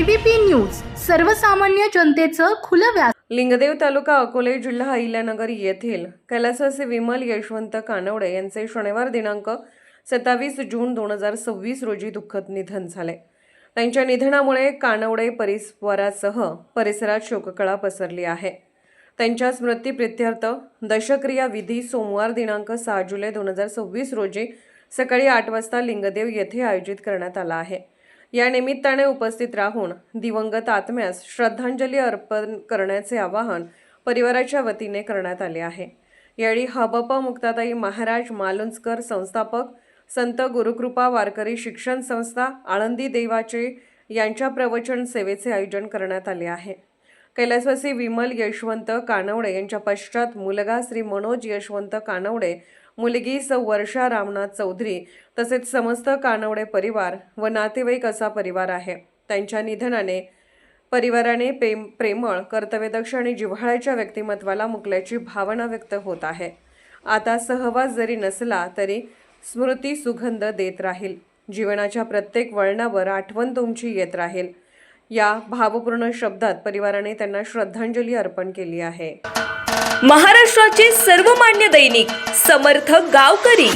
ABP news सर्वसामान्य जनतेचं खुलं व्यास। लिंगदेव तालुका अकोले जिल्हा अहिल्यानगर येथील कैलासवासी विमल यशवंत कानवडे यांचे शनिवार दिनांक 27 जून 2026 रोजी दुःखद निधन झाले। त्यांच्या निधनामुळे कानवडे परिवारासह परिसरात शोककळा पसरली आहे। त्यांच्या स्मृतिप्रित्यर्थ दशक्रिया विधी सोमवार दिनांक 6 जुलै 2026 रोजी सकाळी 8 वाजता लिंगदेव येथे आयोजित करण्यात आला आहे। या निमित्ताने उपस्थित राहून दिवंगत आत्म्यास श्रद्धांजली अर्पण करण्याचे आवाहन परिवाराच्या वतीने करण्यात आले आहे। यावेळी हबप मुक्ताताई महाराज मालुंजकर संस्थापक, संत गुरुकृपा वारकरी शिक्षण संस्था आळंदी देवाचे यांच्या प्रवचन सेवेचे आयोजन करण्यात आले आहे। कैलासवासी विमल यशवंत कानवडे यांच्या पश्चात मुलगा श्री मनोज यशवंत कानवडे, मुलगी सौ वर्षा रामनाथ चौधरी तसेच समस्त कानवडे परिवार व नातेवाईक असा परिवार आहे। त्यांच्या निधनाने परिवाराने प्रेमळ, कर्तव्यदक्ष आणि जिव्हाळ्याच्या व्यक्तिमत्वाला मुकल्याची भावना व्यक्त होत आहे। आता सहवास जरी नसला तरी स्मृती सुगंध देत राहील। जीवनाच्या प्रत्येक वळणावर आठवण तुमची येत राहील। या भावपूर्ण शब्दात परिवाराने त्यांना श्रद्धांजली अर्पण केली आहे। महाराष्ट्राचे सर्वमान्य दैनिक समर्थ गावकरी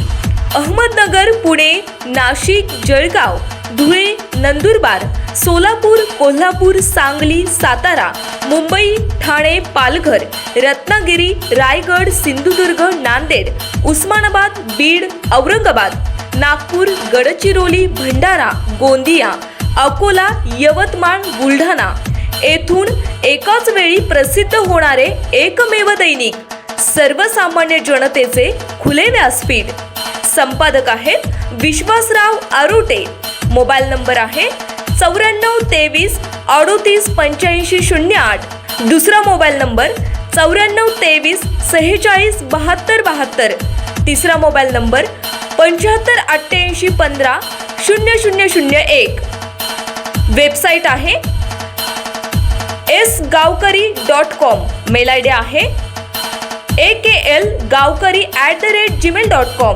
अहमदनगर, पुणे, नाशिक, जळगाव, धुळे, नंदुरबार, सोलापूर, कोल्हापूर, सांगली, सातारा, मुंबई, ठाणे, पालघर, रत्नागिरी, रायगड, सिंधुदुर्ग, नांदेड, उस्मानाबाद, बीड, औरंगाबाद, नागपूर, गडचिरोली, भंडारा, गोंदिया, अकोला, यवतमाळ, बुलढाणा येथून एकाच वेळी प्रसिद्ध होणारे एकमेव दैनिक सर्वसामान्य जनतेचे खुले व्यासपीठ। संपादक आहेत विश्वासराव आरोटे। मोबाईल नंबर आहे 9423 38 85 08। दुसरा मोबाईल नंबर 9423 46 72 72। तिसरा मोबाईल नंबर 75 88 15 0001। वेबसाईट आहे sgavkari.com। मेल आयडी आहे akl gavkari@gmail.com।